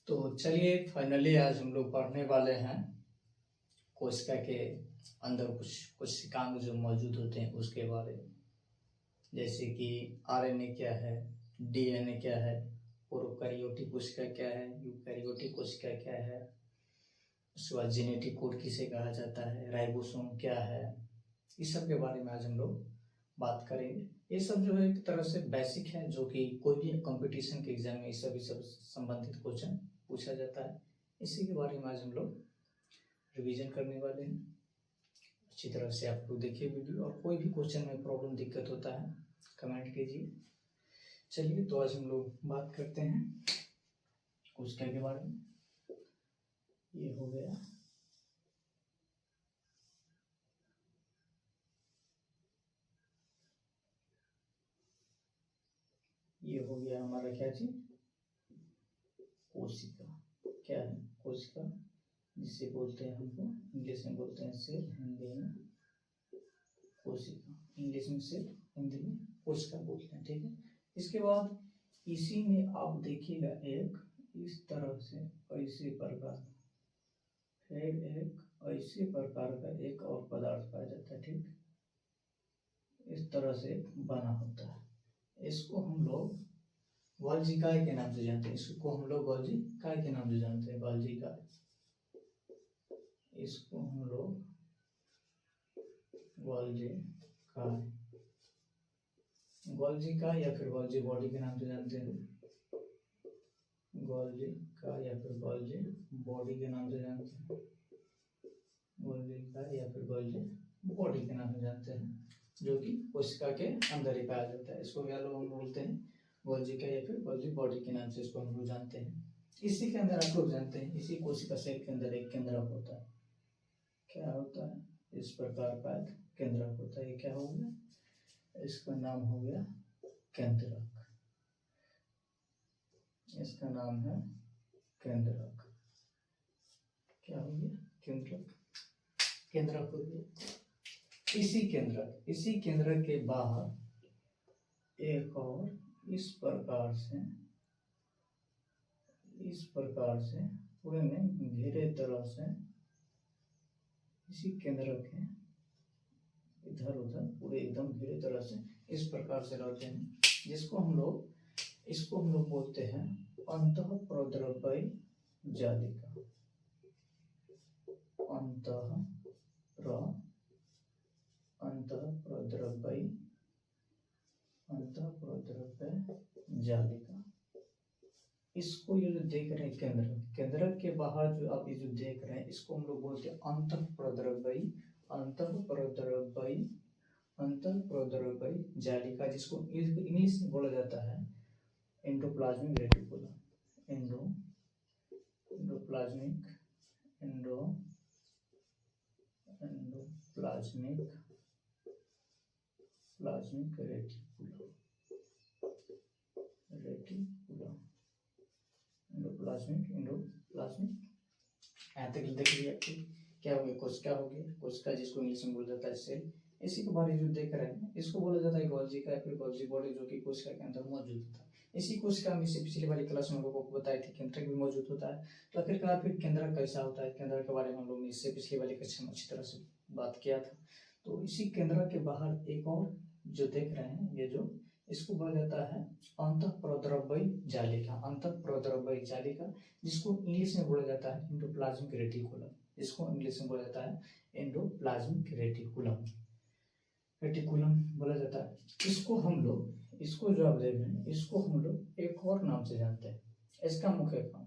तो चलिए फाइनली आज हम लोग पढ़ने वाले हैं कोशिका के अंदर कुछ कोशिकांग जो मौजूद होते हैं उसके बारे में, जैसे कि आरएनए क्या है, डीएनए क्या है, प्रोकैरियोटिक कोशिका क्या है, यूकैरियोटिक कोशिका क्या है, उसके बाद जेनेटिक कोड किसे कहा जाता है, राइबोसोम क्या है, इस सब के बारे में आज हम लोग बात करेंगे। ये सब जो है एक तरह से बेसिक है, जो कि कोई भी कंपटीशन के एग्जाम में इस सब संबंधित क्वेश्चन पूछा जाता है। इसी के बारे में आज हम लोग रिवीजन करने वाले हैं। अच्छी तरह से आप लोग देखिए वीडियो, और कोई भी क्वेश्चन में प्रॉब्लम दिक्कत होता है कमेंट कीजिए। चलिए तो आज हम लोग बात करते हैं कोशिका के बारे में। ये हो गया, ये हो गया हमारा क्या चीज, कोशिका। क्या है कोशिका, जिसे बोलते हैं हमको इंग्लिश में बोलते हैं सेल, हिंदी में कोशिका। इंग्लिश में सेल, हिंदी में कोशिका बोलते हैं, ठीक है। इसके बाद इसी में आप देखिएगा एक इस तरह से ऐसे प्रकार, फिर एक ऐसे प्रकार का एक और पदार्थ पाया जाता है, ठीक। इस तरह से बना होता है। इसको हम लोग गोल्जी काय के नाम से जानते हैं। इसको हम लोग गोल्जी काय के नाम से जानते हैं, गोल्जी काय। इसको हम लोग गोल्जी काय, गोल्जी काय या फिर गोल्जी बॉडी के नाम से जानते हैं। गोल्जी काय या फिर गोल्जी बॉडी के नाम से जानते हैं। गोल्जी काय या फिर गोल्जी बॉडी के नाम से जानते हैं, जो कि कोशिका के अंदर ही पाया जाता है। इसको क्या लोग हम बोलते हैं, गोल्जी काय या फिर गोल्जी बॉडी के नाम से इसको हम लोग जानते हैं। इसी के अंदर आप लोग जानते हैं, इसी कोशिका सेल के अंदर एक केंद्रक होता है। क्या होता है, इस प्रकार का केंद्रक होता है। क्या हो गया, इसका नाम हो गया केंद्रक। इसका नाम है केंद्रक। क्या हो गया, केंद्रक, केंद्रक हो गया। इसी केंद्रक के बाहर एक और इस प्रकार से पूरे में घेरे तरह से इसी केंद्रक के इधर उधर पूरे एकदम घेरे तरह से इस प्रकार से रहते हैं, इसको हम लोग बोलते हैं अंतःप्रद्रव्य जालिका। अंतःप्रद्रव्य जालिका। इसको ये जो देख रहे हैं केंद्रक के बाहर जो आप ये जो देख रहे हैं, इसको हम लोग बोलते हैं अंतःप्रद्रव्य जालिका, जिसको इंग्लिश में बोला जाता है endoplasmic reticulum. Plasmic reticulum, endoplasmic. यहाँ तक देख लिया क्या हो गया, कोशिका हो गया। कोशिका जिसको इंग्लिश में बोला जाता है सेल। इसी के बारे में जो देख रहे हैं, इसको बोला जाता है गोल्जी का या फिर गोल्जी बॉडी, जो कि कोशिका के अंदर मौजूद होता है। इसी कोशिका में से पिछली वाली क्लास में हम लोगों को बताया था केंद्रक भी मौजूद होता है। तो आखिरकार फिर केंद्रक कैसा होता है, केंद्रक के बारे में हम लोग ने इससे पिछली वाली कक्षा में अच्छी तरह से बात किया था। तो इसी केंद्रक के बाहर एक और जो देख रहे हैं, ये जो इसको बोला जाता है अंतःप्रद्रव्य जालिका। अंतःप्रद्रव्य जालिका, जिसको इंग्लिश में बोला जाता है एंडोप्लाज्मिक रेटिकुलम। इसको इंग्लिश में बोला जाता है एंडोप्लाज्मिक रेटिकुलम बोला जाता है। इसको जो आप देख रहे हैं, इसको हम लोग एक और नाम से जानते हैं। इसका मुख्य काम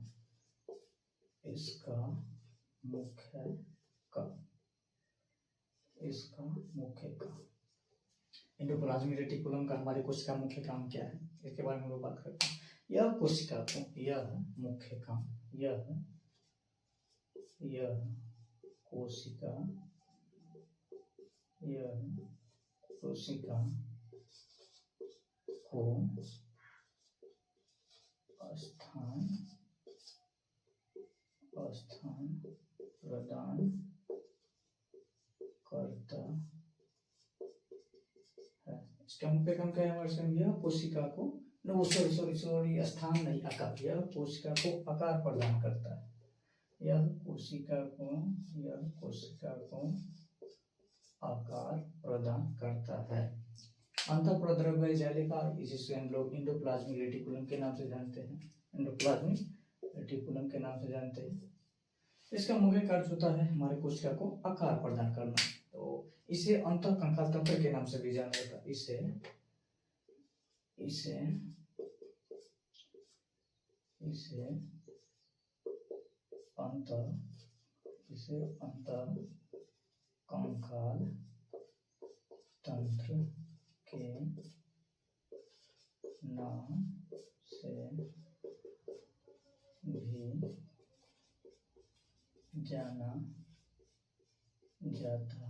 एंडोप्लाज्मिक रेटिकुलम का हमारे कोशिका मुख्य काम क्या है, इसके बारे में हम लोग बात करते हैं। यह कोशिका को स्थान प्रदान करता है। इसका मुख्य काम क्या है हमारे, यह कोशिका को नो सॉरी सॉरी सॉरी, स्थान नहीं, आकार। यह कोशिका को आकार प्रदान करता है। यह कोशिका को आकार प्रदान करता है। अंतःप्रद्रव्य जालिका, जिसे हम लोग एंडोप्लाज्मिक रेटिकुलम के नाम से जानते हैं, एंडोप्लाज्मिक रेटिकुलम के नाम से जानते हैं। इसका मुख्य कार्य होता है हमारे कोशिका को आकार प्रदान करना। तो इसे अंतःकंकाल तंत्र के नाम से भी जाना जाता है। इसे अंतःकंकाल तंत्र के नाम से भी जाना जाता है।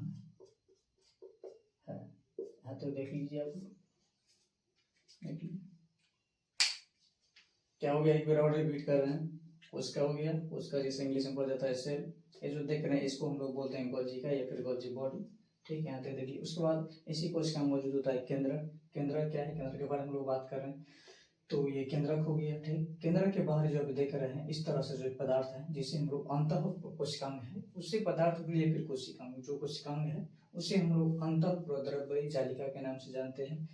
हाँ, तो देख लीजिए आप, देखिए क्या हो गया, एक बार और रिपीट कर रहे हैं। कोशिका हो गया, कोशिका जिसे इंग्लिश में पढ़ा जाता है सेल। ये जो देख रहे हैं इसको हम लोग बोलते हैं गोल्जी का या फिर गोल्जी बॉडी। ठीक है, यहाँ तक देखिए। उसके बाद इसी कोशिका में मौजूद होता है केंद्र। केंद्र क्या है, केंद्र के बारे में हम लोग बात कर रहे हैं। तो ये केंद्रक हो गया। ठीक, केंद्र के बाहर जो अभी देख रहे हैं इस तरह से जो पदार्थ है जिसे हम लोग अंतः कोशिकांग है, उसी पदार्थ के लिए फिर कोशिकांग, जो कोशिकांग है उसे हम लोग अंतःप्रद्रव्य जालिका के नाम से जानते हैं।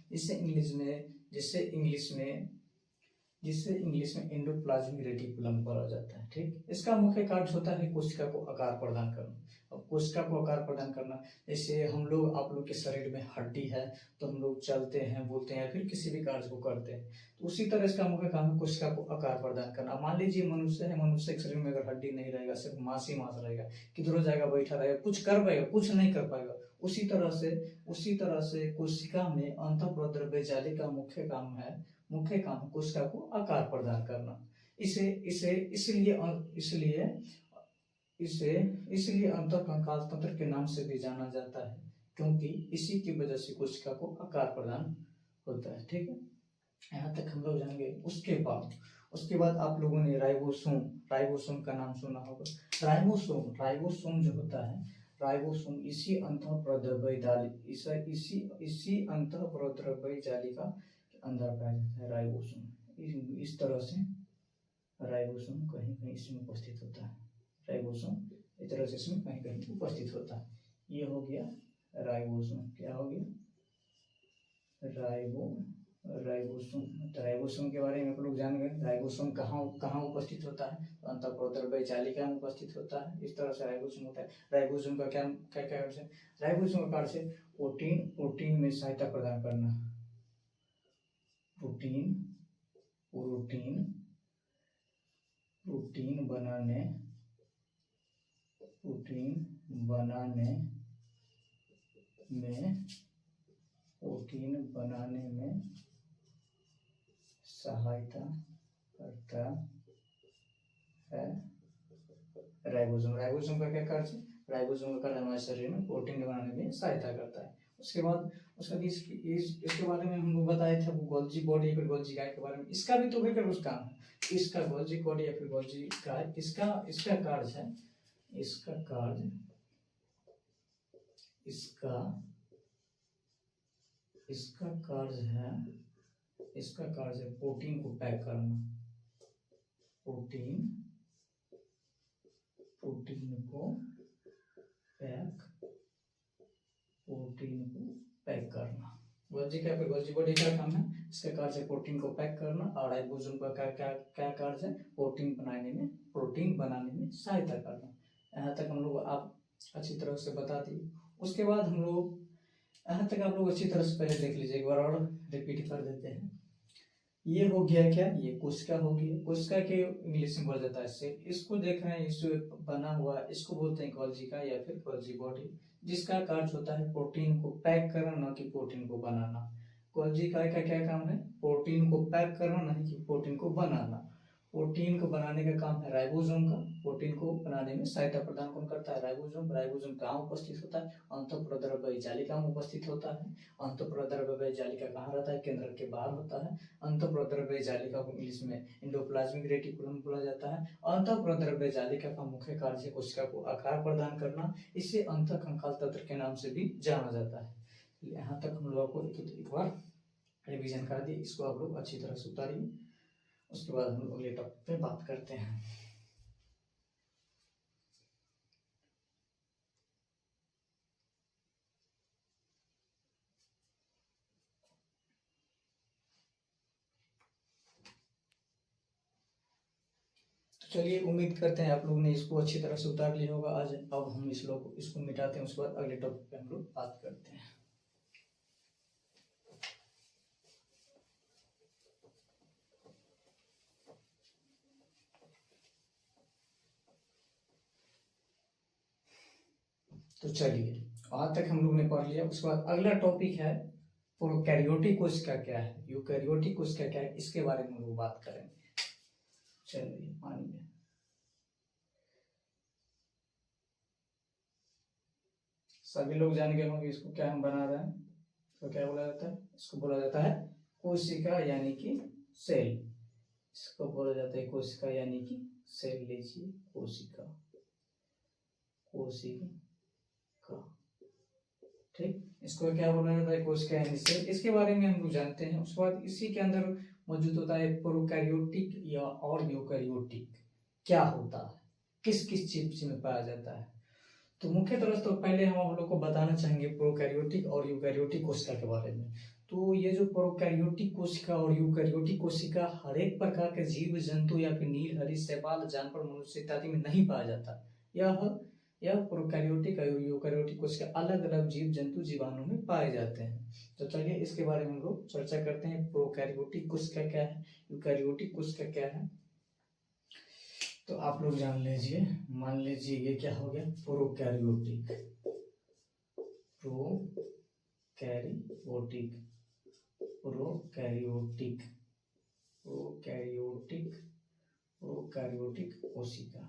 जिससे इंग्लिश में एंडोप्लाज्मिक रेटिकुलम बोला जाता है। ठीक, इसका मुख्य कार्य होता है कोशिका को आकार प्रदान करना। अब कोशिका को आकार प्रदान करना, जैसे हम लोग, आप लोग के शरीर में हड्डी है तो हम लोग चलते हैं, बोलते हैं, फिर किसी भी कार्य को करते हैं, तो उसी तरह इसका मुख्य काम है कोशिका को आकार प्रदान करना। मान लीजिए मनुष्य है, मनुष्य के शरीर में अगर हड्डी नहीं रहेगा, सिर्फ मांस ही मांस रहेगा, किधरों जाएगा, बैठा रहेगा, कुछ कर पाएगा, कुछ नहीं कर पाएगा। उसी तरह से कोशिका में अंतःप्रद्रव्य जालिका का मुख्य काम है कोशिका को आकार प्रदान करना। इसलिए अंतःकंकाल तंत्र के नाम से भी जाना जाता है, क्योंकि इसी की वजह से कोशिका को आकार प्रदान होता है। ठीक है, यहाँ तक हम लोग जानेंगे। उसके बाद आप लोगों ने राइबोसोम का नाम सुना होगा। राइबोसोम जो होता है, राइबोसोम इसी अंतःप्रद्रव्य जालिका के अंदर पाया जाता है। राइबोसोम इस तरह से, राइबोसोम कहीं कहीं इसमें उपस्थित होता है। राइबोसोम इस तरह से इसमें कहीं कहीं उपस्थित होता है। ये हो गया राइबोसोम। क्या हो गया, राइबोसोम। तो राइबोसोम के बारे में आप लोग जान गए। राइबोसोम कहाँ उपस्थित होता है, तो अंतःप्रद्रव्य जालिका में उपस्थित होता है। इस तरह से राइबोसोम होता है। राइबोसोम का क्या कार्य है, राइबोसोम का कार्य है प्रोटीन में सहायता प्रदान करना। प्रोटीन बनाने में सहायता करता है राइबोसोम का क्या कार्य है, राइबोसोम का कार्य हमारे शरीर में प्रोटीन बनाने में सहायता करता है। उसके बाद इसके बारे में हम लोग बताए थे, वो गोल्जी बॉडी या फिर गोल्जी गाय के बारे में। इसका भी तो फिर कुछ काम है, इसका गोल्जी बॉडी या फिर गोल्जी गाय, इसका कार्य है, इसका कार्य है प्रोटीन को पैक करना। प्रोटीन को पैक करना। गोल्जी का फिर गोल्जी बॉडी का काम है, इसका कार्य है प्रोटीन को पैक करना। और राइबोसोम का क्या कार्य है, प्रोटीन बनाने में सहायता करना। यहाँ तक हम लोग आप अच्छी तरह से बता दिए। उसके बाद हम लोग यहाँ तक आप लोग अच्छी तरह से पहले देख लीजिए, एक बार और रिपीट कर देते हैं। ये हो गया क्या, ये कोशिका हो गई। कोशिका के इंग्लिश में बोला जाता है सेल। इसको देख रहे हैं, इससे बना हुआ, इसको बोलते हैं गोल्जी का या फिर गोल्जी बॉडी, जिसका कार्य होता है प्रोटीन को पैक करना, न कि प्रोटीन को बनाना। गोल्जी का क्या काम है, प्रोटीन को पैक करना, नहीं कि प्रोटीन को बनाना। प्रोटीन को बनाने का काम है राइबोसोम का। प्रोटीन को बनाने में सहायता प्रदान कौन करता है, राइबोसोम कहाँ उपस्थित होता है, अंतःप्रद्रव्य जालिका में उपस्थित होता है। अंतःप्रद्रव्य जालिका कहाँ रहता है, केंद्र के बाहर होता है। अंतःप्रद्रव्य जालिका को इंग्लिश में एंडोप्लाज्मिक रेटिकुलम बोला जाता है। अंतःप्रद्रव्य जालिका का मुख्य कार्य है कोशिका को आकार प्रदान करना। इसे अंतःकंकाल तंत्र के नाम से भी जाना जाता है। यहाँ तक हम लोगों को एक बार रिवीजन कर दी, इसको आप लोग अच्छी तरह से उतारिए। उसके बाद हम लोग अगले टॉपिक पे बात करते हैं। चलिए, उम्मीद करते हैं आप लोगों ने इसको अच्छी तरह से उतार लिया होगा आज। अब हम इसको मिटाते हैं, उसके बाद अगले टॉपिक पे हम लोग बात करते हैं। तो चलिए, वहां तक हम लोग ने पढ़ लिया। उसके बाद अगला टॉपिक है प्रोकैरियोटिक कोशिका क्या है, यूकैरियोटिक कोशिका क्या है, इसके बारे में हम लोग बात करेंगे। चलिए मानिए, सभी लोग जान गए होंगे इसको क्या हम बना रहे हैं। तो क्या बोला जाता है, इसको बोला जाता है कोशिका यानी कि सेल। इसको बोला जाता है कोशिका यानी कि सेल। लीजिए कोशिका, कोशिका, ठीक। इसको क्या बोला जाता है, कोशिका यानी सेल। इसके बारे में हम लोग जानते हैं। उसके बाद इसी के अंदर मौजूद होता है प्रोकैरियोटिक या और यूकैरियोटिक। क्या होता है, किस किस चीज में पाया जाता है। तो मुख्य तरह तो पहले हम लोग को बताना चाहेंगे प्रोकैरियोटिक और यूकैरियोटिक कोशिका के बारे में। तो ये जो प्रोकैरियोटिक कोशिका और यूकैरियोटिक कोशिका हर एक प्रकार के जीव जंतु या फिर नीलहरी, शैवाल, जानवर, मनुष्य इत्यादि में नहीं पाया जाता। यह प्रोकैरियोटिक और यूकैरियोटिक कोशिका अलग अलग जीव जंतु जीवाणु में पाए जाते हैं। तो चलिए इसके बारे में हम लोग चर्चा करते हैं। प्रोकैरियोटिक कोशिका क्या है, यूकैरियोटिक कोशिका क्या है। तो आप लोग जान लीजिए, मान लीजिए ये क्या हो गया, prokaryotic. Prokaryotic, prokaryotic, prokaryotic, prokaryotic कोशिका।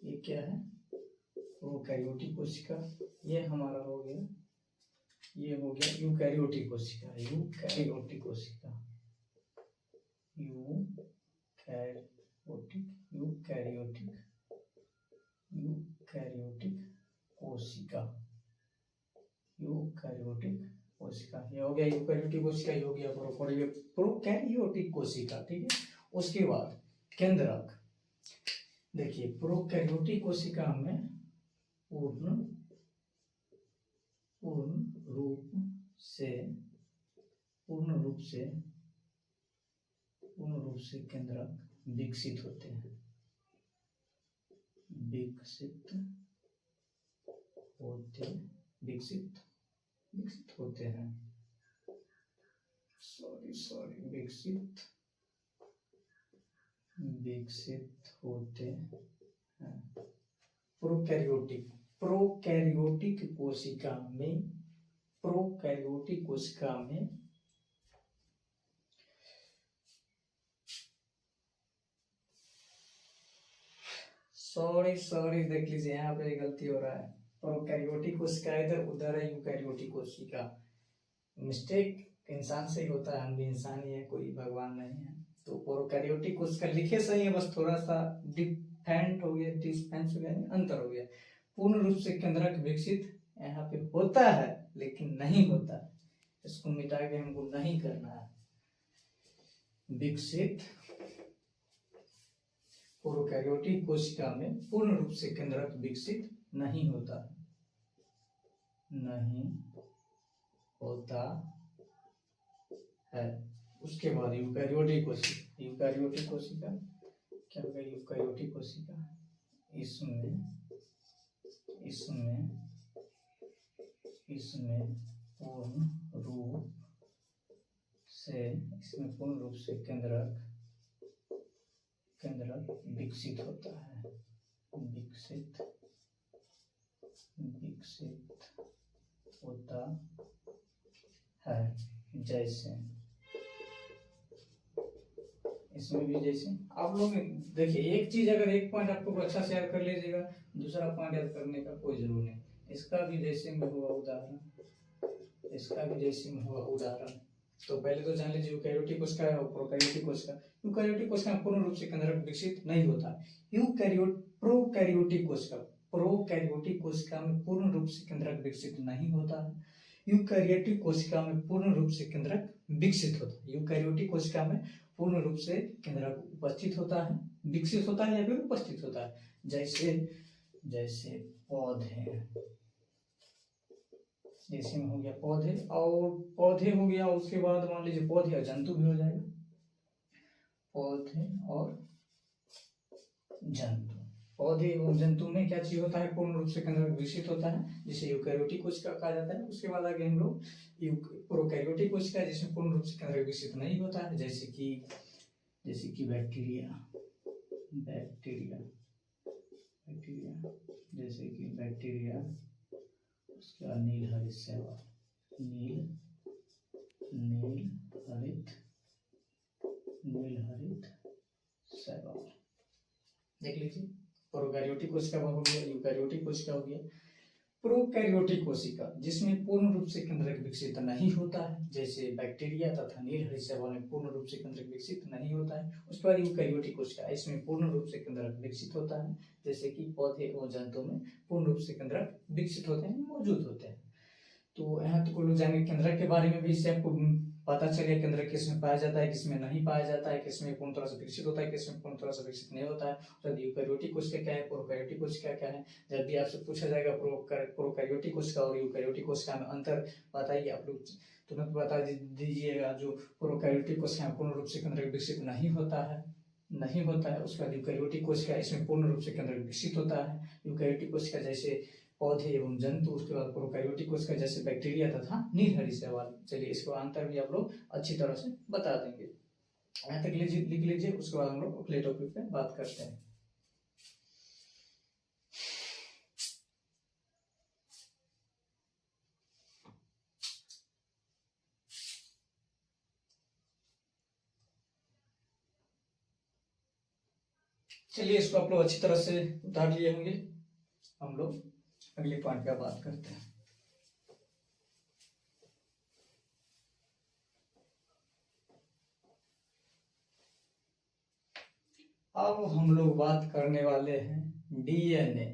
ये क्या है, प्रोकैरियोटिक कोशिका। ये हमारा हो गया, ये हो गया यूकैरियोटिक कोशिका। यूकैरियोटिक कोशिका, यूकैरियोटिक, यूकैरियोटिक कोशिका, यूकैरियोटिक कोशिका। ये हो गया यूकैरियोटिक कोशिका, ये हो गया प्रोकैरियोटिक कोशिका, ठीक है। उसके बाद केंद्रक। देखिए प्रोकैरियोटिक कोशिका में पूर्ण रूप से केंद्रक विकसित होते हैं, विकसित होते हैं, विकसित होते हैं। प्रोकैरियोटिक कोशिका में सॉरी देख लीजिए, यहाँ पे गलती हो रहा है। प्रोकैरियोटिक कोशिका इधर, उधर है यूकैरियोटिक कोशिका। मिस्टेक इंसान से ही होता है, हम भी इंसान ही है, कोई भगवान नहीं है। तो प्रोकैरियोटिक कोशिका लिखे सही है, बस थोड़ा सा डिफरेंट हो गया, डिफरेंस हो गया, अंतर हो गया। पूर्ण रूप से केंद्रक विकसित यहाँ पे होता है लेकिन नहीं होता, इसको मिटा के हमको नहीं करना है। विकसित, प्रोकैरियोटिक कोशिका में पूर्ण रूप से केंद्रक विकसित नहीं होता है। उसके बाद यूकैरियोटिक कोशिका क्या होगा, यूकैरियोटिक कोशिका इसमें पूर्ण रूप से केंद्रक विकसित होता है, विकसित होता है। जैसे इसमें भी जैसे आप लोग देखिए, एक चीज अगर एक पॉइंट आपको अच्छा से याद कर लीजिएगा, दूसरा पॉइंट याद करने का कोई जरूर नहीं। इसका भी जैसे में हुआ उदाहरण, इसका भी जैसे में हुआ उदाहरण। तो पहले तो जान लीजिए यूकैरियोटिक कोशिका और प्रोकैरियोटिक कोशिका। यूकैरियोटिक कोशिका में पूर्ण रूप से केंद्रक विकसित नहीं होता। प्रोकैरियोटिक कोशिका में पूर्ण रूप से केंद्रक विकसित नहीं होता है। यूकैरियोटिक कोशिका में पूर्ण रूप से केंद्रक विकसित होता है। यूकैरियोटिक कोशिका में पूर्ण रूप से केंद्रक उपस्थित होता है, विकसित होता है या फिर उपस्थित होता है। जैसे पौधे, जैसे में हो गया पौधे, और पौधे हो गया, उसके बाद मान लीजिए पौधे और जंतु भी हो जाएगा, पौधे और जंतु। पौधे एवं जंतु में क्या चीज होता है, पूर्ण रूप से केंद्रक विकसित होता है, जिसे यूकैरियोटिक कोशिका कहा जाता है। उसके बाद आगे हम लोग प्रोकैरियोटिक कोशिका, जिसमें पूर्ण रूप से केंद्रक विकसित नहीं होता है, जैसे कि बैक्टीरिया, जैसे कि बैक्टीरिया, उसके बाद नील हरित शैवाल, नील हरित शैवाल। देख लीजिए, प्रोकैरियोटिक कोशिका हो गया, यूकैरियोटिक कोशिका हो गया। प्रोकैरियोटिक कोशिका जिसमें पूर्ण रूप से केंद्रक विकसित नहीं होता है, जैसे बैक्टीरिया तथा नील हरित शैवाल में पूर्ण रूप से केंद्रक विकसित नहीं होता है। उसके बाद यूकैरियोटिक कोशिका, इसमें पूर्ण रूप से केंद्रक विकसित होता है, जैसे कि पौधे और जंतु में पूर्ण रूप से केंद्रक विकसित होते हैं, मौजूद होते हैं। तो यहाँ तो लोग जानेंगे केंद्रक के बारे में भी, इससे आपको पता चलेगा केंद्रक किसमें पाया जाता है, किसमें नहीं पाया जाता है, किसमें पूर्ण तरह से विकसित होता है, किसमें पूर्ण तरह से विकसित नहीं होता है। तो यूकैरियोटिक कोशिका क्या है, प्रोकैरियोटिक कोशिका क्या है, जब भी आपसे पूछा जाएगा प्रोकैरियोटिक कोशिका और यूकैरियोटिक कोशिका में अंतर बताइए, आप लोग तुरंत बता दीजिएगा। जो प्रोकैरियोटिक कोशिका पूर्ण रूप से केंद्रक विकसित नहीं होता है। उसके बाद यूकैरियोटिक कोशिका, इसमें पूर्ण रूप से केंद्रक विकसित होता है। यूकैरियोटिक कोशिका जैसे पौधे एवं जंतु, उसके बाद प्रोकैरियोटिक कोशिका जैसे बैक्टीरिया तथा नील हरित शैवाल। चलिए, इसको अंतर भी आप लोग अच्छी तरह से बता देंगे। यहाँ तक लिख लीजिए, उसके बाद हम लोग अगले टॉपिक पे बात करते हैं। चलिए, इसको आप लोग अच्छी तरह से उतार लिए होंगे। हम लोग अगले पॉइंट पे बात करते हैं। अब हम लोग बात करने वाले हैं डीएनए,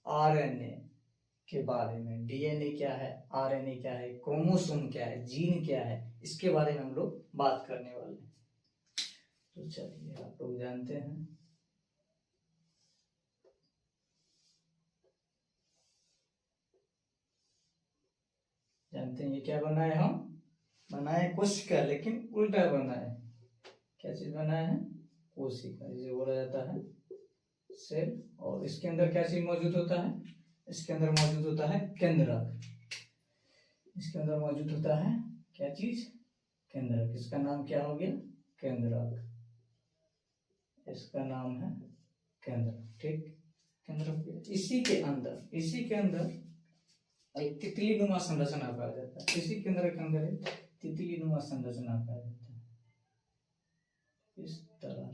आरएनए के बारे में। डीएनए क्या है, आरएनए क्या है, क्रोमोसोम क्या है, जीन क्या है, इसके बारे में हम लोग बात करने वाले हैं। तो चलिए, आप लोग जानते हैं ये क्या बनाए, हम बनाए कोशिका, लेकिन उल्टा बनाए। क्या चीज बनाए हैं, कोशिका, जिसे बोला जाता है सेल। और इसके अंदर क्या चीज मौजूद होता है, इसके अंदर मौजूद होता है केंद्रक। इसके अंदर मौजूद होता है क्या चीज, केंद्रक। इसका नाम क्या हो गया, केंद्रक। इसका नाम है केंद्रक, ठीक। केंद्रक। इसी के अंदर एक तितली नुमा संरचना पाया जाता है। इसी केंद्र के अंदर एक तितली नुमा संरचना पाया जाता है। इस तरह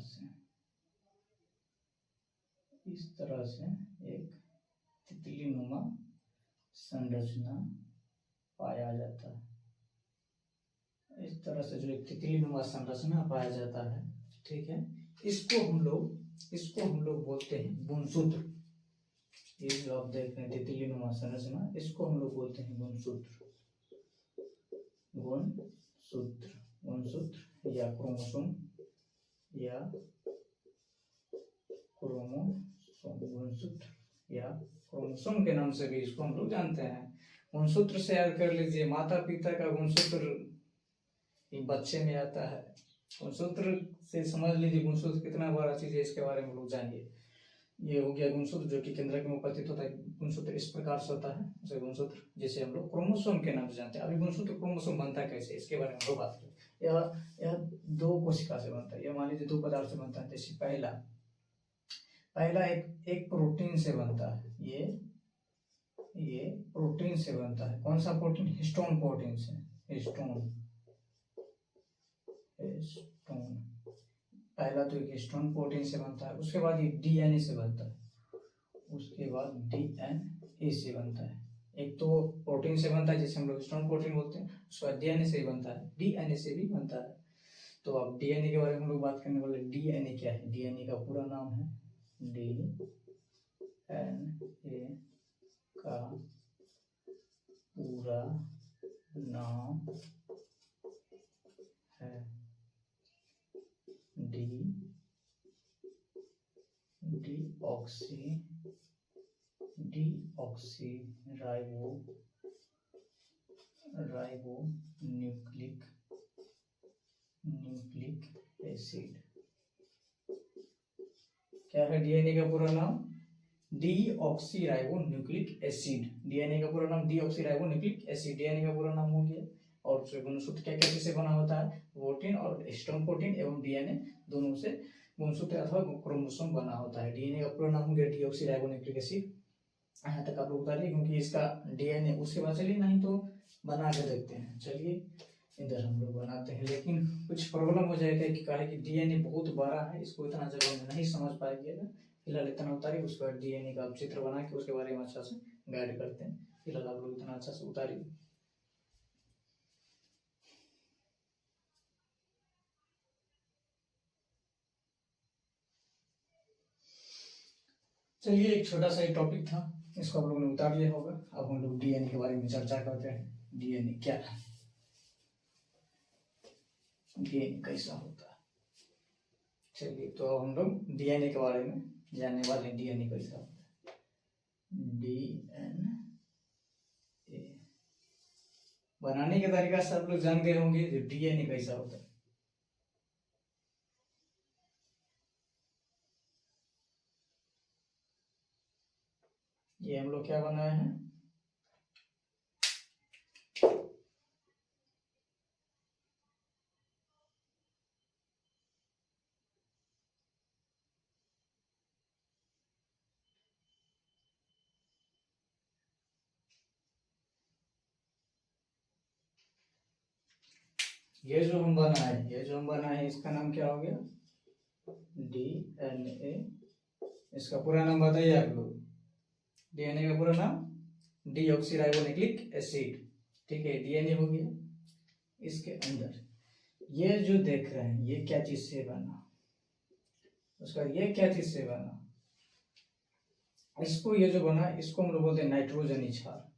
से एक तितली नुमा संरचना पाया जाता है। इस तरह से जो एक तितली नुमा संरचना पाया जाता है, ठीक है, इसको हम लोग बोलते हैं गुणसूत्र। ये जो आप देख रहे हैं तितली नुमा संरचना, इसको हम लोग बोलते हैं गुणसूत्र या क्रोमोसोम गुणसूत्र या क्रोमोसोम के नाम से भी इसको हम लोग जानते हैं। गुणसूत्र से याद कर लीजिए, माता पिता का गुणसूत्र बच्चे में आता है। गुणसूत्र से समझ लीजिए गुणसूत्र कितना बड़ा चीज है, इसके बारे में लोग जानिए। ये हो गया गुणसूत्र, जो कि केंद्रक में उपस्थित होता है। गुणसूत्र इस प्रकार से होता है, उसे गुणसूत्र जिसे हम लोग क्रोमोसोम के नाम से जानते हैं। अभी गुणसूत्र क्रोमोसोम बनता कैसे, इसके बारे में हम लोग बात करें। यह दो कोशिका से बनता है। यह मान लीजिए दो पदार्थ से बनता है। जैसे पहला एक प्रोटीन से बनता है। ये प्रोटीन से बनता है। कौन सा प्रोटीन, हिस्टोन प्रोटीन से। हिस्टोन पहला तो एक हिस्टोन प्रोटीन से बनता है। उसके बाद ये डीएनए से बनता है। एक तो प्रोटीन से बनता है जिसे हम लोग हिस्टोन प्रोटीन बोलते हैं। उसके बाद डीएनए से बनता है, डीएनए से भी बनता है। तो अब डीएनए के बारे में हम लोग बात करने वाले। डीएनए क्या है, डीएनए का पूरा नाम है डीएनए का पूरा नाम है डीऑक्सी राइबो न्यूक्लिक एसिड। क्या है डीएनए का पूरा नाम? Deoxy ribo nucleic acid. DNA का पूरा नाम deoxy ribo nucleic acid, DNA का पूरा नाम हो गया। और गुणसूत्र क्या क्या से बना होता है? प्रोटीन और स्टर्म प्रोटीन एवं डीएनए दोनों से गुणसूत्र अथवा क्रोमोसोम बना होता है। डीएनए का पूरा नाम हो गया डीऑक्सी राइबो न्यूक्लिक एसिड। यहाँ तक आप लोग उतारिए, क्योंकि इसका डीएनए उसके बाद चलिए नहीं तो बना के देखते हैं। चलिए इधर हम लोग बनाते हैं, लेकिन कुछ प्रॉब्लम हो जाएगा कि कहे कि डीएनए बहुत बड़ा है, इसको इतना जगह में नहीं समझ पाएंगे। फिलहाल इतना उतारिए, उसके बाद डीएनए का चित्र बना के उसके बारे में अच्छा से गाइड करते हैं। फिलहाल आप लोग इतना अच्छा से उतारिए। चलिए एक छोटा सा टॉपिक था, इसको आप लोगों ने उतार लिया होगा। अब हम लोग डीएनए के बारे में चर्चा करते हैं। डीएनए क्या है, डीएनए कैसा होता है। चलिए तो अब हम लोग डीएनए के बारे में जानने वाले हैं। डीएनए कैसा होता है? डीएनए बनाने के तरीका से आप लोग जान गए होंगे जो डीएनए कैसा होता है। ये हम लोग क्या बनाए हैं? ये जो हम बनाए इसका नाम क्या हो गया? डीएनए। इसका पूरा नाम बताइए आप लोग। डीएनए का पूरा नाम डीऑक्सीराइबोन्यूक्लिक एसिड। ठीक है, डीएनए हो गया। इसके अंदर ये जो देख रहे हैं ये क्या चीज से बना, उसका ये क्या चीज से बना, इसको ये जो बना इसको हम लोग बोलते हैं नाइट्रोजनी क्षार।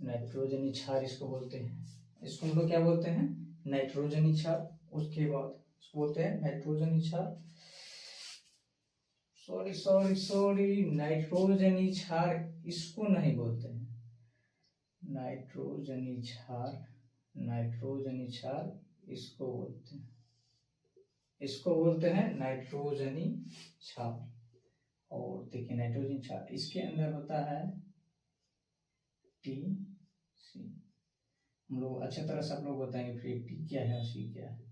नाइट्रोजनी क्षार इसको बोलते हैं। इसको हम लोग क्या बोलते हैं? नाइट्रोजनी क्षार। उसके बाद इसको बोलते हैं नाइट्रोजनी क्षार। सॉरी नाइट्रोजनी क्षार इसको नहीं बोलते हैं। नाइट्रोजनी क्षार इसको बोलते हैं नाइट्रोजनी क्षार। और देखिए नाइट्रोजन क्षार इसके अंदर होता है TC। हम लोग अच्छे तरह से आप लोग बताएंगे फिर T क्या है और C क्या है।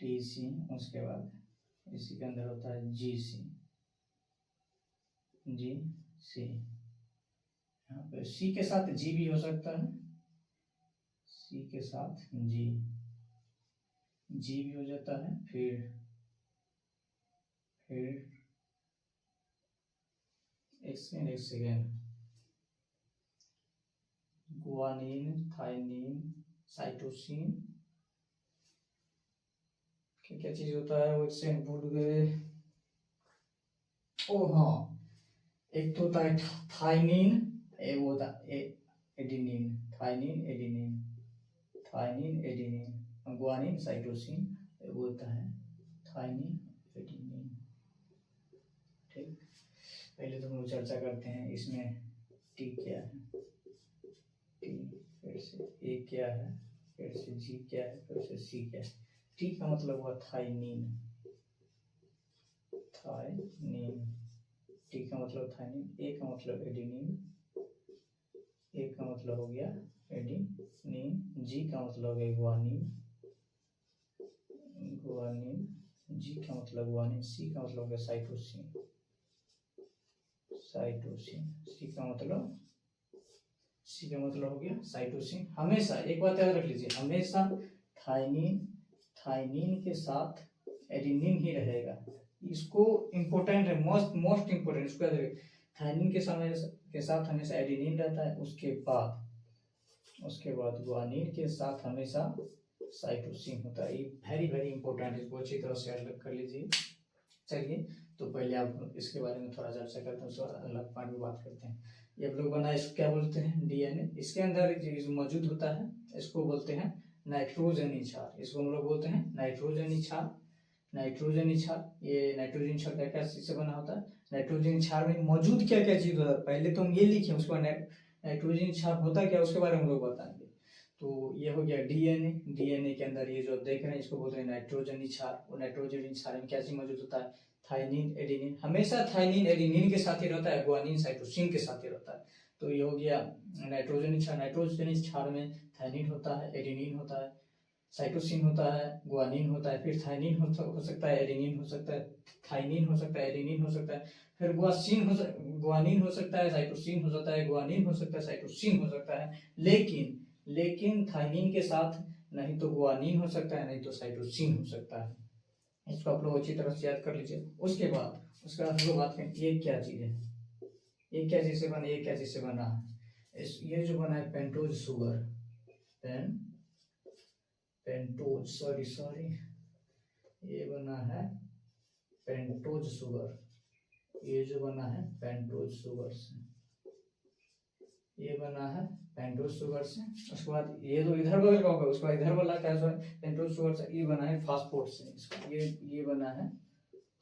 TC, उसके बाद इसी के अंदर होता है GC। यहाँ पे C के साथ G भी हो सकता है, C के साथ G भी हो जाता है। फिर एक सेकेंड, गुआनिन, थाइनिन, साइटोसिन, क्या चीज होता है वो एक सेकंड भूल गए। ओ हाँ, एक तो होता है थाइनिन, एक होता है एडिनिन। थाइनिन एडिनिन, गुआनिन साइटोसिन, वो होता है थाइनिन एडिनिन। ठीक, पहले तो हम लोग चर्चा करते हैं इसमें टी क्या है। टी, फिर से ए क्या है, फिर से जी क्या है, फिर से सी क्या है। टी का मतलब हुआ थाइनिन। टी का मतलब थाइनिन। ए का मतलब एडिनिन। ए का मतलब हो गया एडिनिन। जी का मतलब हो गया गुआनिन। जी का मतलब गुआनिन। सी का मतलब हो गया साइटोसिन। सी का मतलब हो गया साइटोसिन। हमेशा एक बात याद रख लीजिए, हमेशा थाइनिन के साथ एडिनिन ही रहेगा। इसको इम्पोर्टेंट है, मोस्ट इम्पोर्टेंट। इसको याद रखिए, थाइनिन के साथ हमेशा एडिनिन रहता है। उसके बाद गुआनिन के साथ हमेशा साइटोसिन होता है। ये वेरी इंपॉर्टेंट है, इसको अच्छी तरह से याद कर लीजिए। चलिए तो पहले आप इसके बारे में थोड़ा चर्चा करते हैं, उसके बाद अलग पार्ट में बात करते हैं। ये आप लोग बना, इसको क्या बोलते हैं? डीएनए। इसके अंदर जो मौजूद होता है इसको बोलते हैं नाइट्रोजनी क्षार। इसको हम लोग बोलते हैं नाइट्रोजनी क्षार। नाइट्रोजनी क्षार, ये नाइट्रोजन क्षार क्या क्या चीज से बना होता है? नाइट्रोजन क्षार में मौजूद क्या क्या चीज होता है पहले तो हम ये लिखे, उसके बाद नाइट्रोजन क्षार होता क्या उसके बारे में हम लोग बताएंगे। तो ये हो गया डीएनए। डीएनए के अंदर ये जो देख रहे हैं इसको बोलते हैं नाइट्रोजनी क्षार। और नाइट्रोजनी क्षार में क्या चीज मौजूद होता है? थाइनिन, एडेनिन। हमेशा थाइनिन एडेनिन के साथ ही रहता है, गुआनिन साइटोसिन के साथ ही रहता है। तो ये हो गया नाइट्रोजनी क्षार। नाइट्रोजनी क्षार में थाइनिन होता है, एडेनिन होता है, साइटोसिन होता है, गुआनिन होता है, फिर थाइनिन हो सकता है, एडेनिन हो सकता है, थाइनिन हो सकता है, एडेनिन हो सकता है, फिर गुआनिन हो सकता है, साइटोसिन हो सकता है, गुआनिन हो सकता है, साइटोसिन हो सकता है। लेकिन थाइनिन के साथ नहीं तो गुआनिन हो सकता है, नहीं तो साइटोसिन हो सकता है। इसको आप लोग अच्छी तरह से याद कर लीजिए। उसके बाद हम लोग बात करें ये क्या चीज है, ये क्या चीज से बना, ये क्या चीज से बना है? ये जो बना है पेंटोज शुगर, पेंटोज सॉरी ये बना है पेंटोज शुगर। ये जो बना है पेंटोज शुगर से, ये बना है पेंटोज शुगर से। उसके बाद ये तो इधर बगल का होगा, उसके बाद इधर वाला क्या है पेंटोज शुगर से। ये बना है फास्फोट से, इसका ये बना है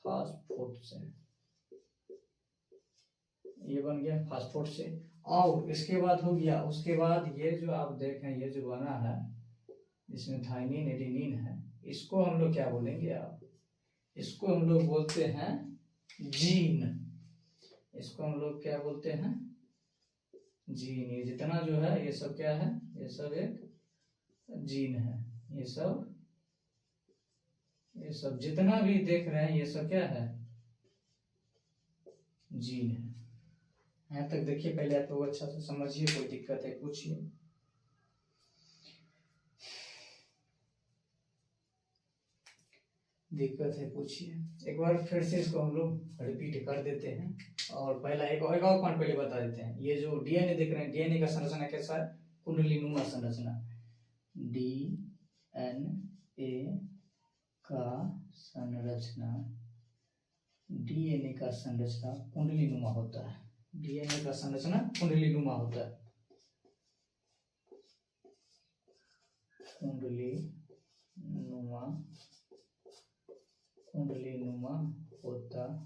फास्फोट से, ये बन गया फास्फोट से। और इसके बाद हो गया, उसके बाद ये जो आप देखें ये जो बना है इसमें थाइनिन एडेनिन है, इसको हम लोग क्या बोलेंगे? आप इसको हम लोग बोलते हैं जीन। इसको हम लोग क्या बोलते हैं? जीन। ये जितना जो है ये सब क्या है? ये सब एक जीन है। ये सब जितना भी देख रहे हैं ये सब क्या है? जीन है। यहाँ तक देखिए, पहले आप लोग अच्छा से समझिए, कोई दिक्कत है पूछिए। दिक्कत है पूछिए। एक बार फिर से इसको हम लोग रिपीट कर देते हैं। और पहला एक और पॉइंट पहले बता देते हैं। ये जो डीएनए देख रहे हैं, डीएनए का संरचना कैसा है? कुंडलीनुमा संरचना। डीएनए का संरचना, डीएनए का संरचना कुंडलीनुमा होता है। डीएनए का संरचना कुंडलीनुमा होता है। कुंडलीनुमा होता है।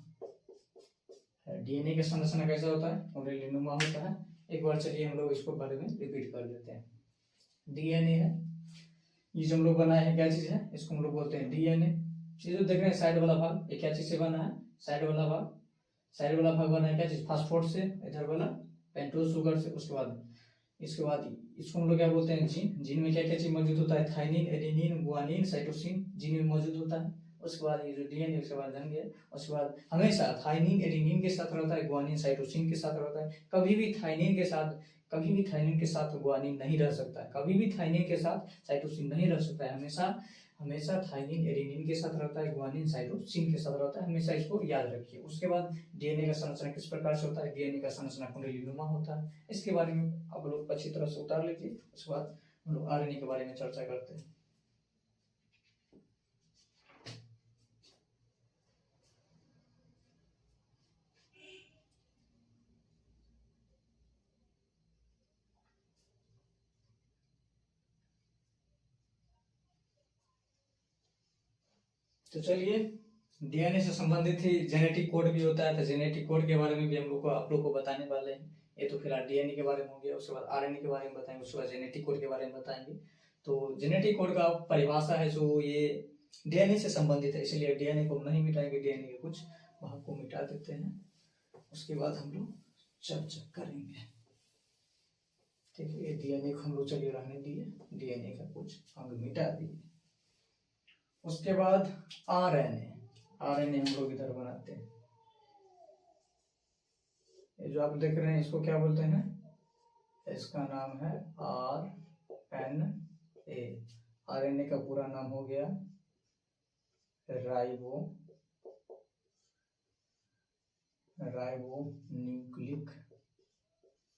डीएनए का संरचना कैसा होता है? कुंडलीनुमा होता है। एक बार चलिए हम लोग इसको बारे में रिपीट कर देते हैं। डीएनए है, ये जो हम लोग बनाए हैं क्या चीज है? इसको हम लोग बोलते हैं डीएनए। ये जो देख रहे हैं साइड वाला भाग, ये क्या चीज से बना है? साइड वाला भाग बना है क्या चीज? फास्फोट से। इधर वाला पेंटोज शुगर से। इसके बाद इसको हम लोग क्या बोलते हैं? जीन। जीन में क्या क्या चीज मौजूद होता है? थाइनिन, एडेनिन, गुआनिन, साइटोसिन जीन में मौजूद होता है। उसके बाद ये जो डीएनए, उसके बाद जान गया। उसके बाद हमेशा थाइनिन एडेनिन के साथ रहता है, गुआनिन साइटोसिन के साथ रहता है। कभी भी थाइनिन के साथ गुआनिन नहीं रह सकता है, कभी भी थाइनिन के साथ साइटोसिन नहीं रह सकता है। हमेशा थाइनिन एडेनिन के साथ रहता है, गुआनिन साइटोसिन के साथ रहता है। हमेशा इसको याद रखिए। उसके बाद डीएनए का संरचना किस प्रकार से होता है? डीएनए का संरचना कुंडलीनुमा होता है। इसके बारे में आप लोग अच्छी तरह से उतार लीजिए। उसके बाद हम लोग आरएनए के बारे में चर्चा करते हैं। तो चलिए, डीएनए से संबंधित ही जेनेटिक कोड भी होता है, तो जेनेटिक कोड के बारे में भी हम लोग को आप लोग को बताने वाले हैं। ये तो फिलहाल डीएनए के बारे में हो गया। उसके बाद आरएनए के बारे में बताएंगे, उसके बाद जेनेटिक कोड के बारे में बताएंगे। तो जेनेटिक कोड का परिभाषा है जो ये डीएनए से संबंधित है, इसलिए डीएनए को नहीं मिटाएंगे, डीएनए के कुछ भाग को मिटा देते हैं। उसके बाद हम लोग चर्चा करेंगे। ठीक है, ये डीएनए को हम लोग चलिए रहने दिए, डीएनए का कुछ अंग मिटा दिए। उसके बाद आरएनए हम लोग इधर बनाते हैं। ये जो आप देख रहे हैं इसको क्या बोलते हैं? इसका नाम है आरएनए। आरएनए का पूरा नाम हो गया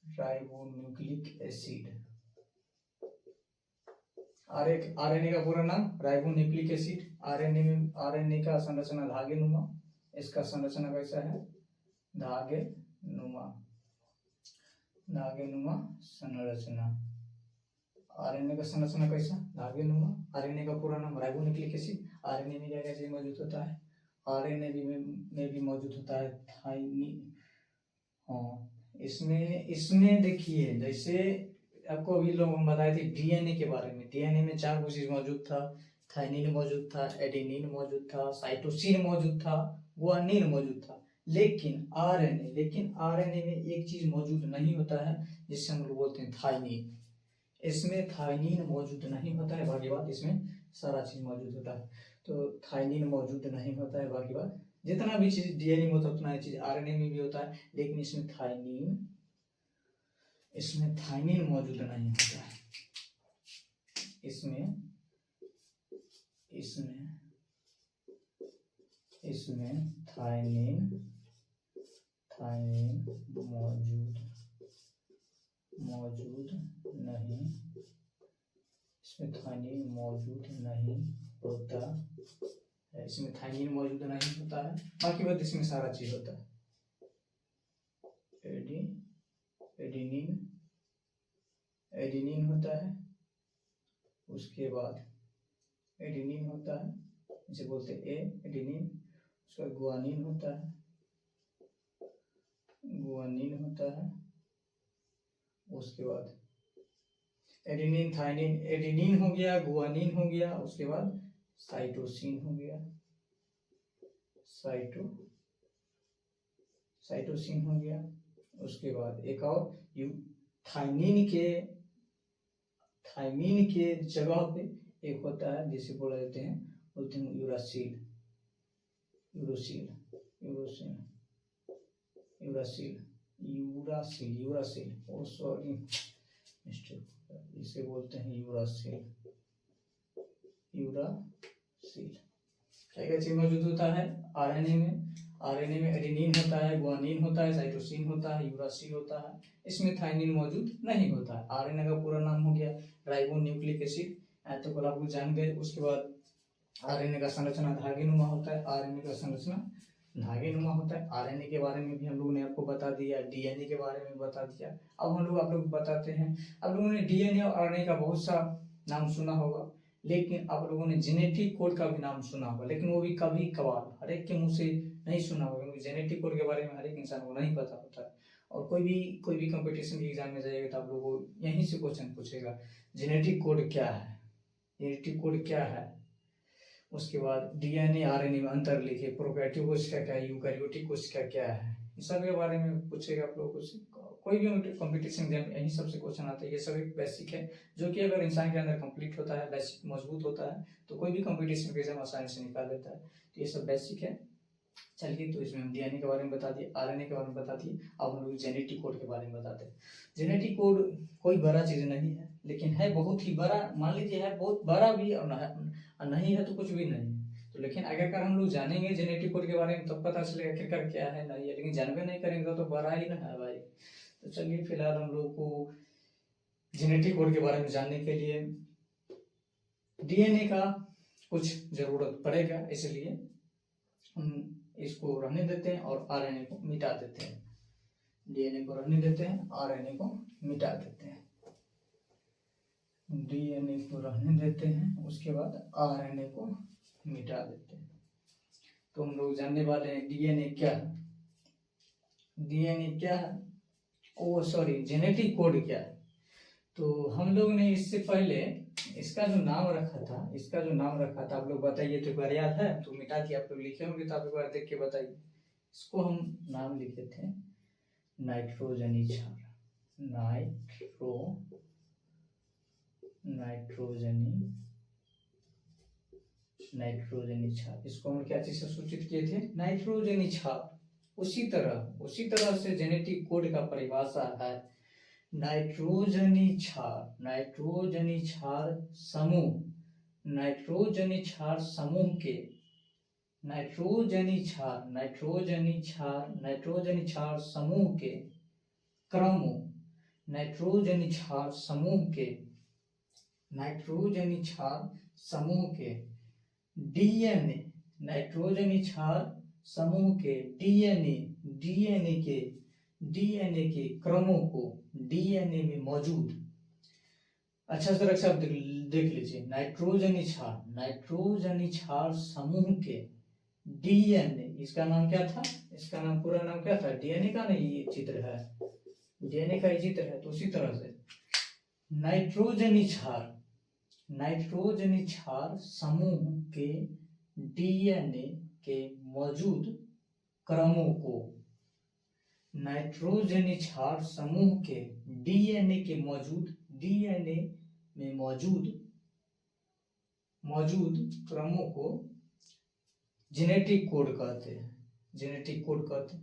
राइबोन्यूक्लिक एसिड। आरएनए का पूरा नाम राइबोन्यूक्लिक एसिड। आरएनए का संरचना धागे नुमा, इसका संरचना कैसा है, धागे नुमा संरचना। आरएनए का संरचना कैसा, धागे नुमा। आरएनए का पूरा नाम राइबोन्यूक्लिक एसिड। आरएनए में क्या क्या चीज मौजूद होता है, आरएनए में भी मौजूद होता है थाइमिन। हाँ, इसमें देखिए, जैसे आपको अभी लोग हम बताए थे डीएनए के बारे में, डीएनए में 4 चीज मौजूद था, थाइमिन मौजूद था, एडेनिन मौजूद था, साइटोसिन मौजूद था, गुआनिन मौजूद था। लेकिन आरएनए में एक चीज मौजूद नहीं होता है, जिससे हम लोग बोलते हैं थाइमिन। इसमें थाइमिन मौजूद नहीं होता है, बाकी बात इसमें सारा चीज मौजूद होता है। तो थाइमिन मौजूद नहीं होता है, बाकी बात जितना भी चीज डीएनए में होता है उतना चीज आरएनए में भी होता है, लेकिन इसमें थाइमिन मौजूद नहीं होता है। इसमें थाइमिन मौजूद नहीं, इसमें थाइमिन मौजूद नहीं होता है, इसमें थाइमिन मौजूद नहीं होता है, बाकी बात इसमें सारा चीज होता है। एडेनिन होता है, उसके बाद एडेनिन होता है, इसे बोलते हैं एडेनिन। उसका गुआनिन होता है, उसके बाद एडेनिन, थाइमिन, एडेनिन हो गया, गुआनिन हो गया, उसके बाद साइटोसिन हो गया, साइटोसिन हो गया। उसके बाद एक और थाइमिन के जगह पे एक होता है जिसे बोलते हैं यूरासिल। ओ सॉरी मिस्टेक, इसे बोलते हैं यूरासिल। क्या चीज मौजूद होता है आरएनए में एडेनिन होता है, गुआनिन होता है, साइटोसिन होता है, यूरासिल होता है। इसमें थाइमिन मौजूद नहीं होता है। आरएनए का पूरा नाम हो गया राइबोन्यूक्लिक एसिड, तो कल आप जान गए। उसके बाद आरएनए का संरचना धागेनुमा होता है, आरएनए का संरचना धागेनुमा होता है। आरएनए के बारे में भी हम लोगों ने आपको बता दिया, डीएनए के बारे में बता दिया। अब हम लोग आप लोग बताते हैं, आप लोगों ने डीएनए और आरएनए का बहुत सा नाम सुना होगा, लेकिन आप लोगों ने जेनेटिक कोड का भी नाम सुना होगा, लेकिन वो भी कभी कभार, हर एक के मुंह से नहीं सुना होगा, क्योंकि जेनेटिक कोड के बारे में हर एक इंसान को नहीं पता होता है। और कोई भी कंपटीशन के एग्जाम में जाइएगा तो आप लोगों को यहीं से क्वेश्चन पूछेगा, जेनेटिक कोड क्या है। उसके बाद डीएनए आरएनए में अंतर लिखिए, प्रोकैरियोटिक कोशिका क्या है, यूकैरियोटिक कोशिका क्या है, इन सब के बारे में पूछेगा आप लोगों को। कोई भी कंपटीशन एग्जाम यही सबसे क्वेश्चन आता है। ये सब एक बेसिक है, जो कि अगर इंसान के अंदर कंप्लीट होता है, बेसिक मजबूत होता है, तो कोई भी कंपटीशन के एग्जाम आसानी से निकाल लेता है। तो ये सब बेसिक है। चलिए, तो इसमें हम डीएनए के बारे में बता दिए, आरएनए के बारे में बता दिए। अब हम लोग जेनेटिक कोड के बारे में बताते हैं। जेनेटिक कोड कोई बड़ा चीज नहीं है, लेकिन है बहुत ही बड़ा। मान लीजिए है बहुत बड़ा भी, और नहीं है तो कुछ भी नहीं। तो लेकिन अगर हम लोग जानेंगे जेनेटिक कोड के बारे में, तब पता चलेगा आखिरकार क्या है नहीं है। लेकिन जानबे नहीं करेंगे तो बड़ा ही ना है भाई। तो चलिए, फिलहाल हम लोग को जेनेटिक कोड के बारे में जानने के लिए डीएनए का कुछ जरूरत पड़ेगा, इसलिए हम इसको रहने देते हैं और आरएनए को मिटा देते हैं। डीएनए को रहने देते हैं, आरएनए को मिटा देते हैं। डीएनए को रहने देते हैं, उसके बाद आरएनए को मिटा देते हैं। तो हम लोग जानने वाले हैं डीएनए क्या है, जेनेटिक कोड क्या है। तो हम लोग ने इससे पहले इसका जो नाम रखा था, आप लोग बताइए। तो एक बार याद है तो मिटा दिया, आप लोग लिखे होंगे तो आप एक बार देख के बताइए। इसको हम नाम लिखे थे नाइट्रोजनी क्षार, नाइट्रोजनी क्षार। इसको हम क्या चीज से सूचित किए थे, नाइट्रोजनी क्षार। उसी तरह से जेनेटिक कोड का परिभाषा है नाइट्रोजनी क्षार समूह के क्रमों, डीएनए, नाइट्रोजनी क्षार समूह के डीएनए के क्रमों को डीएनए में मौजूद, अच्छा तरह से आप देख लीजिए, नाइट्रोजनी क्षार समूह के डीएनए, इसका नाम क्या था, इसका नाम पूरा नाम क्या था, डीएनए का नहीं, ये चित्र है, डीएनए का ये चित्र है। तो उसी तरह से नाइट्रोजनी क्षार समूह के डीएनए के मौजूद क्रमों को, नाइट्रोजनी क्षार समूह के डीएनए में मौजूद क्रमों को जेनेटिक कोड कहते हैं।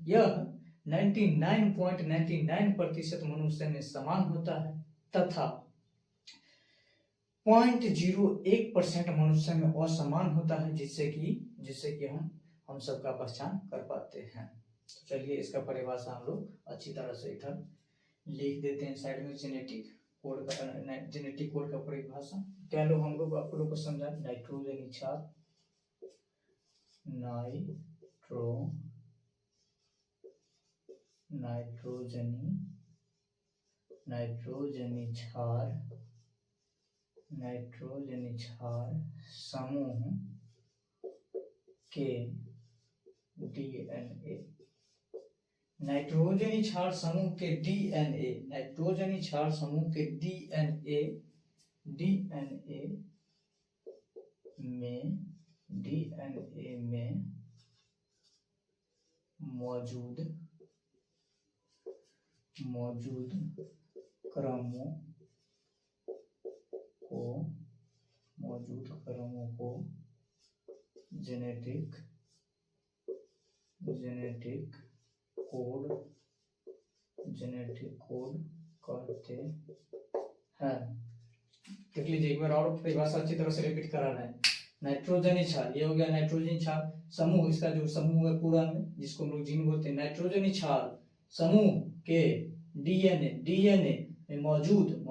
यह 99.99% मनुष्य में समान होता है तथा 0.01% मनुष्य में असमान होता है, जिससे कि हम सबका पहचान कर पाते हैं। तो चलिए इसका परिभाषा हम लोग अच्छी तरह से इधर लिख देते हैं साइड में, जेनेटिक कोड का परिभाषा क्या लोग हम लोग आप लोग को समझा। नाइट्रोजनी क्षार नाइट्रोजनी क्षार समूह के डीएनए, नाइट्रोजनी क्षार समूह के डीएनए में मौजूद क्रमों को जेनेटिक कोड कहते हैं। देख लीजिए एक बार और परिभाषा अच्छी तरह से रिपीट कराना है। नाइट्रोजनी क्षार, ये हो गया नाइट्रोजनी क्षार समूह, इसका जो समूह है पूरा में, जिसको हम लोग जीन बोलते हैं। नाइट्रोजनी क्षार समूह के डीएनए में मौजूद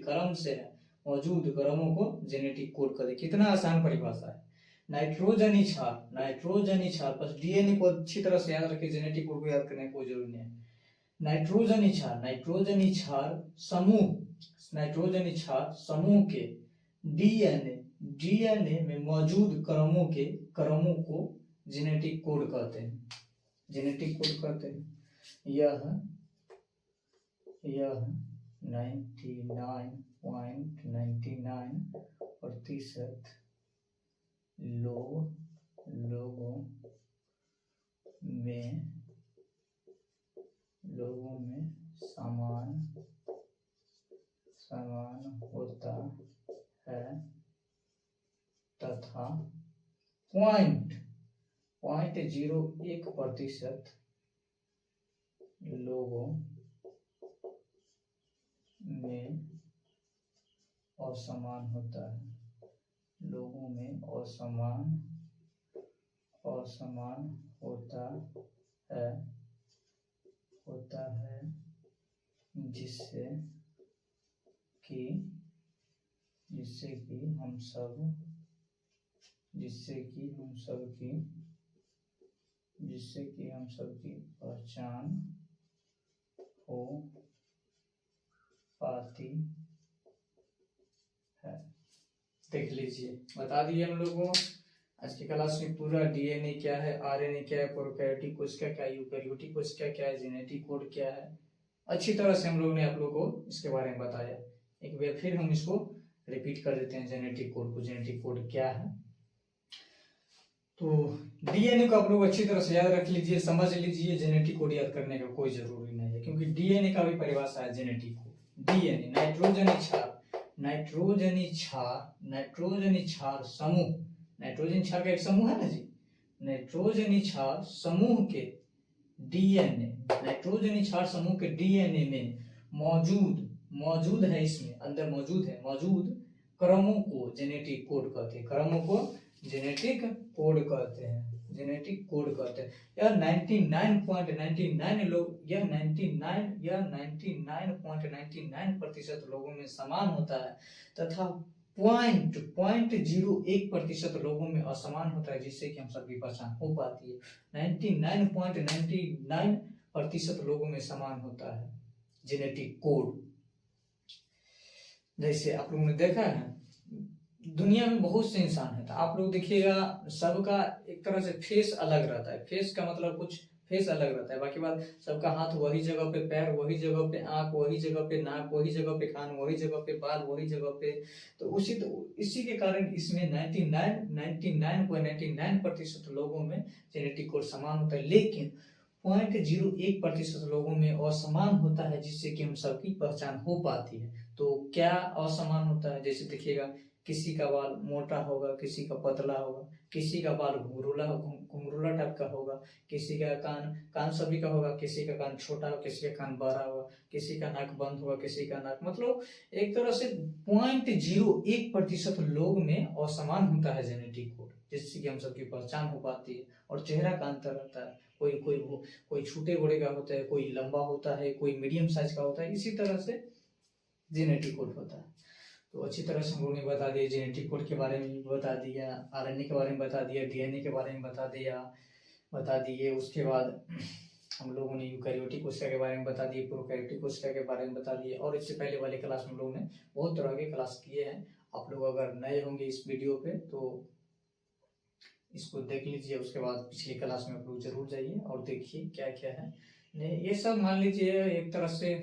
क्रम से है, मौजूद क्रमों को जेनेटिक कोड कहते हैं। कितना आसान परिभाषा है। नाइट्रोजनी क्षार बस डीएनए को अच्छी तरह से याद रखिए, जेनेटिक कोड को याद करने की कोई जरूरत नहीं है। नाइट्रोजनी क्षार समूह के डीएनए में मौजूद क्रमों को जेनेटिक कोड कहते हैं। यह 99.99% लोगों में समान होता है तथा 0.01% लोगों में असमान होता है, जिससे कि हम सब की पहचान हो पाती है। देख लीजिए, बता दिए हम लोगों को आज की क्लास में पूरा डीएनए क्या है, आरएनए क्या है, प्रोकैरियोटिक कोशिका क्या है, यूकैरियोटिक कोशिका क्या है, जेनेटिक कोड क्या है, अच्छी तरह से हम लोग ने आप लोगों को इसके बारे में बताया। एक बार फिर हम इसको रिपीट कर देते हैं, जेनेटिक कोड क्या है। तो डीएनए को आप लोग अच्छी तरह से याद रख लीजिए, समझ लीजिए, जेनेटिक कोड याद करने का कोई जरूरी नहीं है, क्योंकि डीएनए का भी परिभाषा है जेनेटिक कोड। डीएनए नाइट्रोजनी क्षार समूह, नाइट्रोजन क्षार का एक समूह है ना जी, नाइट्रोजनी क्षार समूह के डीएनए, नाइट्रोजनी क्षार समूह के डीएनए में मौजूद है, इसमें अंदर मौजूद क्रमों को जेनेटिक कोड कहते हैं, यह 99.99% लोगों में समान होता है तथा 0.01% लोगों में असमान होता है, जिससे कि हम सबकी पहचान हो पाती है। 99.99% लोगों में समान होता है जेनेटिक कोड। जैसे आप लोगों ने देखा है दुनिया में बहुत से इंसान है, तो आप लोग देखिएगा सबका एक तरह से फेस अलग रहता है। फेस का मतलब कुछ फेस अलग रहता है, बाकी बात सबका हाथ वही जगह पे, पैर वही जगह पे, आंख वही जगह पे, नाक वही जगह पे, कान वही जगह पे, बाल वही जगह पे। तो इसी के कारण इसमें 99.99% लोगों में जेनेटिक कोड समान होता है, लेकिन 0.01% लोगों में असमान होता है, जिससे कि हम सबकी पहचान हो पाती है। तो क्या असमान होता है? जैसे देखिएगा किसी का बाल मोटा होगा, किसी का पतला होगा, किसी का बाल घुंघरूला टाइप का होगा, किसी का कान सभी का होगा, किसी का कान छोटा होगा, किसी का कान बड़ा होगा, किसी का नाक बंद होगा, किसी का नाक, मतलब एक तरह से 0.01% लोग में असमान होता है जेनेटिक कोड, जिससे कि हम सबकी पहचान हो पाती है। और चेहरा का अंतर रहता है, कोई छोटे बड़े का होता है, कोई लंबा होता है, कोई मीडियम साइज का होता है। इसी तरह से जेनेटिक कोड होता है। तो अच्छी तरह से हम लोगों ने बता दिया, जेनेटिक कोड के बारे में बता दिया, आरएनए के बारे में बता दिया, डीएनए के बारे में बता दिए। उसके बाद हम लोगों ने यूकैरियोटिक कोशिका के बारे में बता दिए, प्रोकैरियोटिक कोशिका के बारे में बता दिए। और इससे पहले वाले क्लास में हम लोगों ने बहुत तरह के क्लास किए हैं। आप लोग अगर नए होंगे इस वीडियो पे तो इसको देख लीजिए, उसके बाद पिछली क्लास में आप लोग जरूर जाइए और देखिए क्या क्या है। ये सब मान लीजिए एक तरह से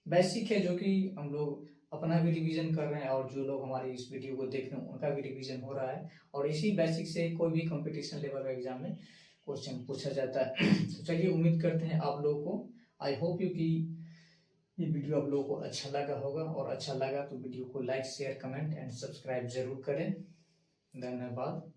बेसिक है, जो कि हम लोग अपना भी रिवीजन कर रहे हैं, और जो लोग हमारे इस वीडियो को देख रहे हैं उनका भी रिवीजन हो रहा है। और इसी बेसिक से कोई भी कंपटीशन लेवल का एग्जाम में क्वेश्चन पूछा जाता है। तो चलिए, उम्मीद करते हैं आप लोगों को, आई होप यू कि ये वीडियो आप लोगों को अच्छा लगा होगा, और अच्छा लगा तो वीडियो को like, share, comment and subscribe जरूर करें। धन्यवाद।